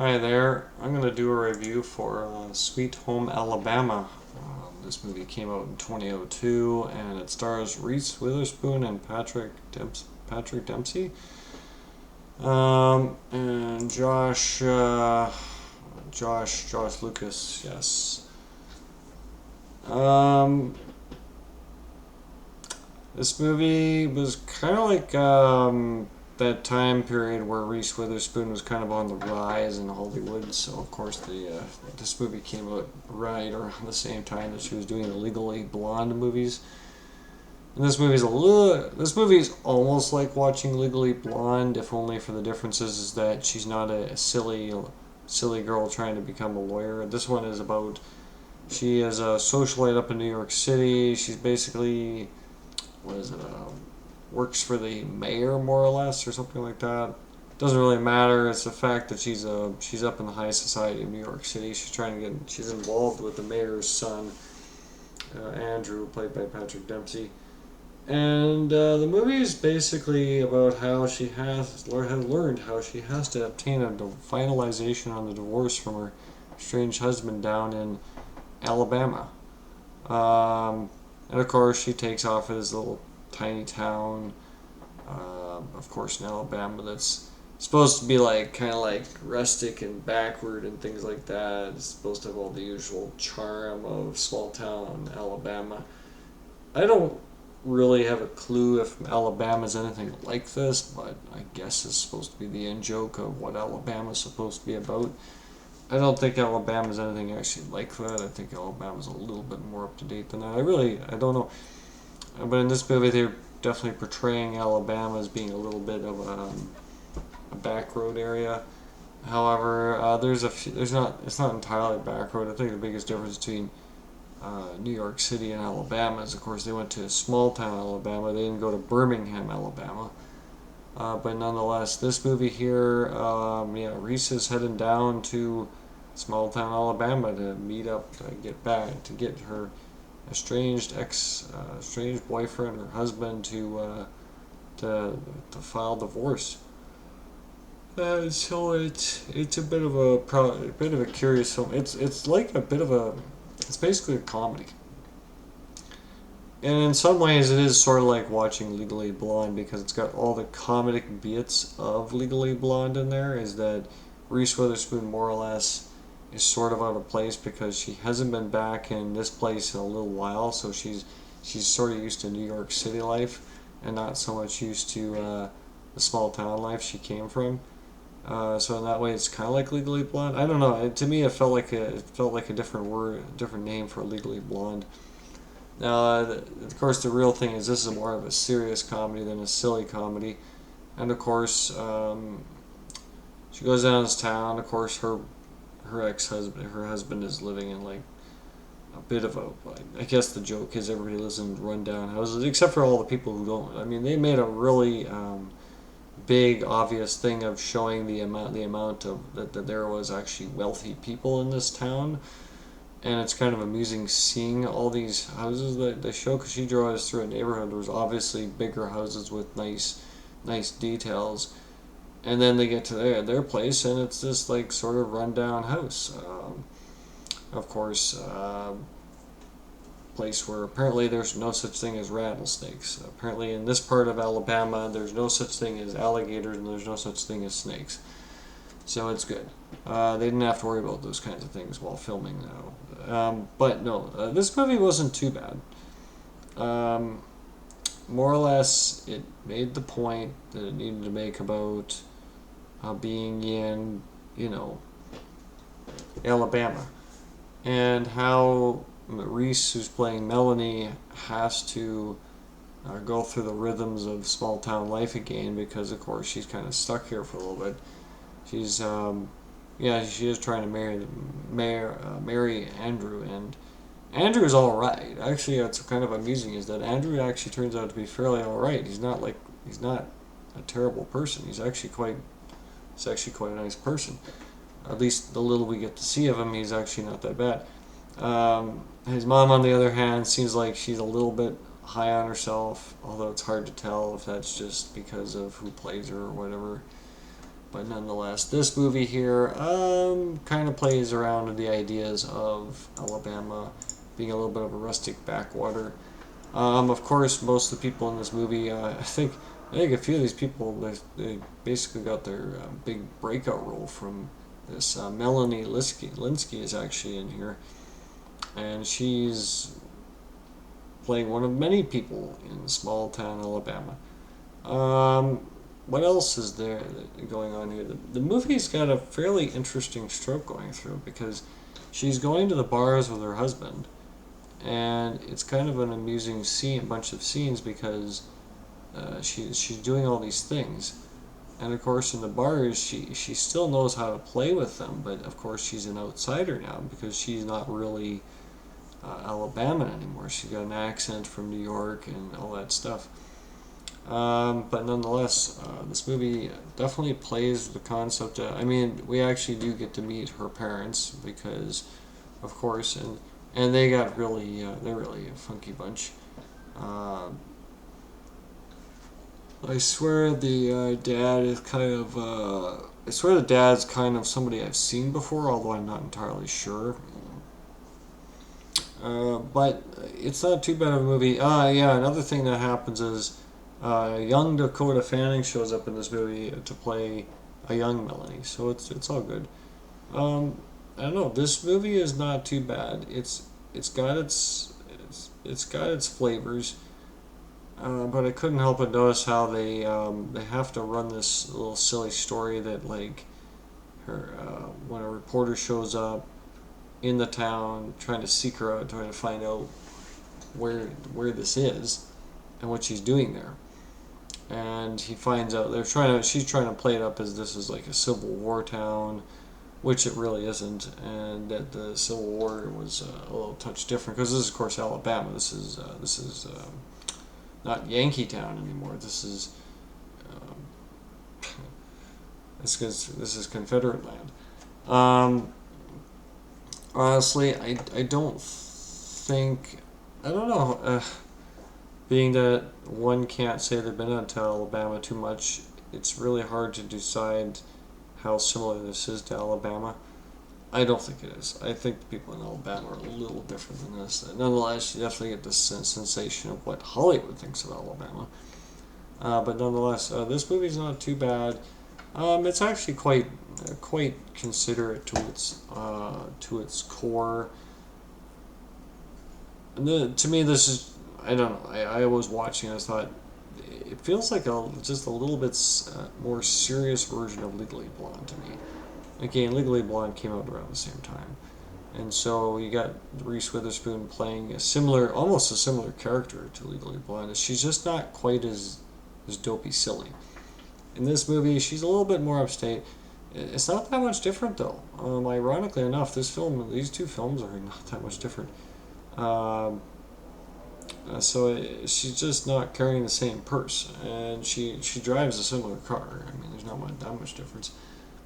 Hi there. I'm going to do a review for Sweet Home Alabama. This movie came out in 2002 and it stars Reese Witherspoon and Patrick Dempsey. And Josh Lucas, yes. Um, this movie was kind of like that time period where Reese Witherspoon was kind of on the rise in Hollywood. So of course this movie came out right around the same time that she was doing the Legally Blonde movies. And this movie is almost like watching Legally Blonde, if only for the differences is that she's not a silly girl trying to become a lawyer. This one is about she is a socialite up in New York City. She's basically what is it? Works for the mayor more or less or something like that. Doesn't really matter. It's the fact that she's up in the high society of New York City. She's involved with the mayor's son, Andrew, played by Patrick Dempsey. And the movie is basically about how she has learned how she has to obtain a finalization on the divorce from her estranged husband down in Alabama. And of course, she takes off for this little tiny town, of course, in Alabama that's supposed to be like kind of like rustic and backward and things like that. It's supposed to have all the usual charm of small town Alabama. I don't really have a clue if Alabama's anything like this, but I guess it's supposed to be the in joke of what Alabama's supposed to be about. I don't think Alabama's anything actually like that. I think Alabama's a little bit more up to date than that. I don't know. But in this movie, they're definitely portraying Alabama as being a little bit of a back road area. However, it's not entirely back road. I think the biggest difference between New York City and Alabama is, of course, they went to small town Alabama. They didn't go to Birmingham, Alabama. But nonetheless, this movie here, Reese is heading down to small town Alabama to meet up, to get back, to get her estranged boyfriend or husband to file divorce. So it's a bit of a bit of a curious film. It's like a bit of a it's basically a comedy. And in some ways, it is sort of like watching Legally Blonde because it's got all the comedic bits of Legally Blonde in there. Is that Reese Witherspoon more or less is sort of out of place because she hasn't been back in this place in a little while, so she's sort of used to New York City life and not so much used to the small town life she came from. So in that way, it's kind of like Legally Blonde. I don't know. To me, it felt like a different word, a different name for Legally Blonde. Now, of course, the real thing is this is more of a serious comedy than a silly comedy, and of course, she goes down to this town. Of course, her husband is living in like a bit of a. I guess the joke is everybody lives in rundown houses, except for all the people who don't. I mean, they made a really big obvious thing of showing the amount of that there was actually wealthy people in this town, and it's kind of amusing seeing all these houses that they show because she drove us through a neighborhood. There was obviously bigger houses with nice details, and then they get to their place and it's this like sort of rundown house. Of course, place where apparently there's no such thing as rattlesnakes. Apparently, in this part of Alabama, there's no such thing as alligators and there's no such thing as snakes. So it's good. They didn't have to worry about those kinds of things while filming, though. But no, this movie wasn't too bad. Um, More or less, it made the point that it needed to make about being in, you know, Alabama and how Reese, who's playing Melanie, has to go through the rhythms of small town life again because, of course, she's kind of stuck here for a little bit. She's, she is trying to marry Andrew, and Andrew's all right. Actually, it's kind of amusing is that Andrew actually turns out to be fairly all right. He's not a terrible person. He's actually quite a nice person. At least the little we get to see of him, he's actually not that bad. His mom, on the other hand, seems like she's a little bit high on herself, although it's hard to tell if that's just because of who plays her or whatever. But nonetheless, this movie here kind of plays around with the ideas of Alabama being a little bit of a rustic backwater. Of course, most of the people in this movie, I think a few of these people, they basically got their big breakout role from this. Melanie Linsky is actually in here, and she's playing one of many people in small town Alabama. What else is there going on here? The movie's got a fairly interesting stroke going through because she's going to the bars with her husband, and it's kind of an amusing scene, bunch of scenes because she's doing all these things, and of course in the bars she still knows how to play with them, but of course she's an outsider now because she's not really Alabama anymore. She's got an accent from New York and all that stuff. But nonetheless, this movie definitely plays the concept. I mean, we actually do get to meet her parents because, of course, and they got really they're really a funky bunch. Uh, I swear the dad is kind of. I swear the dad's kind of somebody I've seen before, although I'm not entirely sure. But it's not too bad of a movie. Yeah, another thing that happens is young Dakota Fanning shows up in this movie to play a young Melanie, so it's all good. Um, I don't know. This movie is not too bad. It's got its flavors, but I couldn't help but notice how they have to run this little silly story that like her when a reporter shows up in the town trying to seek her out, trying to find out where this is and what she's doing there. And he finds out she's trying to play it up as this is like a Civil War town, which it really isn't, and that the Civil War was a little touch different because this is of course Alabama. This is not Yankee Town anymore. This is um, this is Confederate land. Um, Honestly, I don't think I don't know. Being that one can't say they've been into Alabama too much, it's really hard to decide how similar this is to Alabama. I don't think it is. I think the people in Alabama are a little different than this. Nonetheless, you definitely get this sensation of what Hollywood thinks of Alabama. But nonetheless, this movie's not too bad. It's actually quite considerate to its core. And to me, this is I don't know. I was watching. I thought it feels like just a little bit more serious version of Legally Blonde to me. Again, Legally Blonde came out around the same time, and so you got Reese Witherspoon playing almost a similar character to Legally Blonde. She's just not quite as dopey silly. In this movie, she's a little bit more upstate. It's not that much different though. Ironically enough, these two films are not that much different. Um, she's just not carrying the same purse, and she drives a similar car. I mean, there's not that much difference,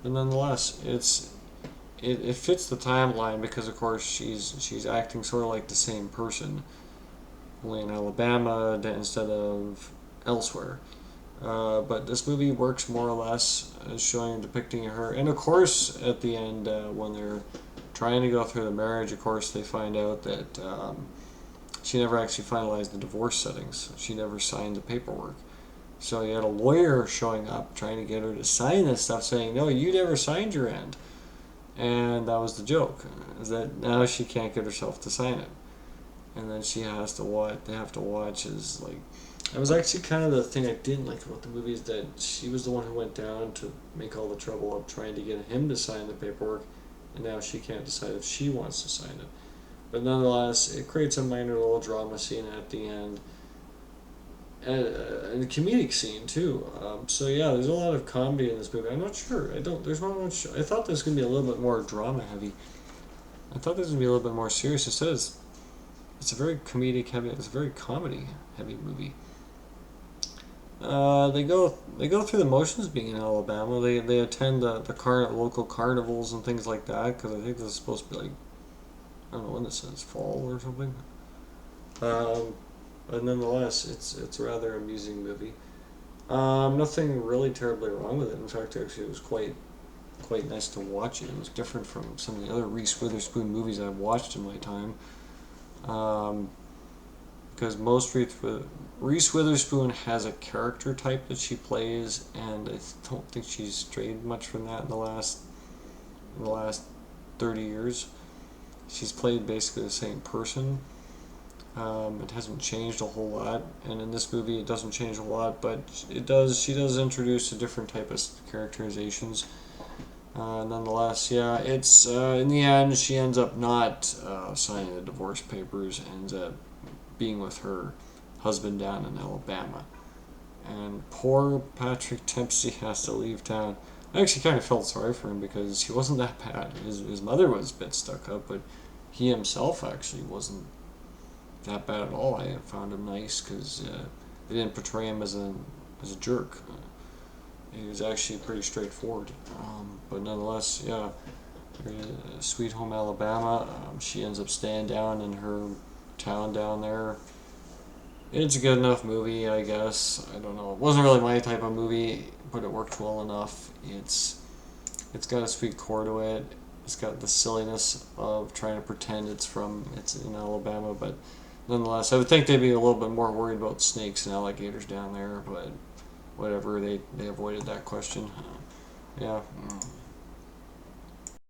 but nonetheless, it fits the timeline because of course she's acting sort of like the same person, only in Alabama instead of elsewhere. But this movie works more or less as showing depicting her, and of course at the end when they're trying to go through the marriage, of course they find out that she never actually finalized the divorce settings. She never signed the paperwork. So you had a lawyer showing up trying to get her to sign this stuff, saying, "No, you never signed your end." And that was the joke, is that now she can't get herself to sign it, and then she has to watch. They have to watch as like. That was actually kind of the thing I didn't like about the movie, is that she was the one who went down to make all the trouble of trying to get him to sign the paperwork, and now she can't decide if she wants to sign it. But nonetheless, it creates a minor little drama scene at the end, and a comedic scene too. So yeah, there's a lot of comedy in this movie. I'm not sure. I don't. There's not much. I thought there was gonna be a little bit more drama heavy. I thought there was gonna be a little bit more serious. Instead, it's a very comedic heavy. It's a very comedy heavy movie. They go through the motions being in Alabama. They attend the local carnivals and things like that because I think this is supposed to be like I don't know when this is, fall or something. Um, but nonetheless, it's a rather amusing movie. Nothing really terribly wrong with it. In fact, actually, it was quite nice to watch it. It was different from some of the other Reese Witherspoon movies I've watched in my time. Um, because Reese Witherspoon has a character type that she plays, and I don't think she's strayed much from that in the last 30 years. She's played basically the same person. It hasn't changed a whole lot, and in this movie it doesn't change a lot, but it does. She does introduce a different type of characterizations. Nonetheless, yeah, it's in the end she ends up not signing the divorce papers, and ends up being with her husband down in Alabama. And poor Patrick Dempsey has to leave town. I actually kind of felt sorry for him because he wasn't that bad. His mother was a bit stuck up, but he himself actually wasn't that bad at all. I found him nice because they didn't portray him as a jerk. He was actually pretty straightforward. But nonetheless, yeah, Sweet Home Alabama. She ends up staying down in her town down there. It's a good enough movie, I guess. I don't know. It wasn't really my type of movie, but it worked well enough. It's got a sweet core to it. It's got the silliness of trying to pretend it's in Alabama, but nonetheless, I would think they'd be a little bit more worried about snakes and alligators down there, but whatever, they avoided that question. Yeah.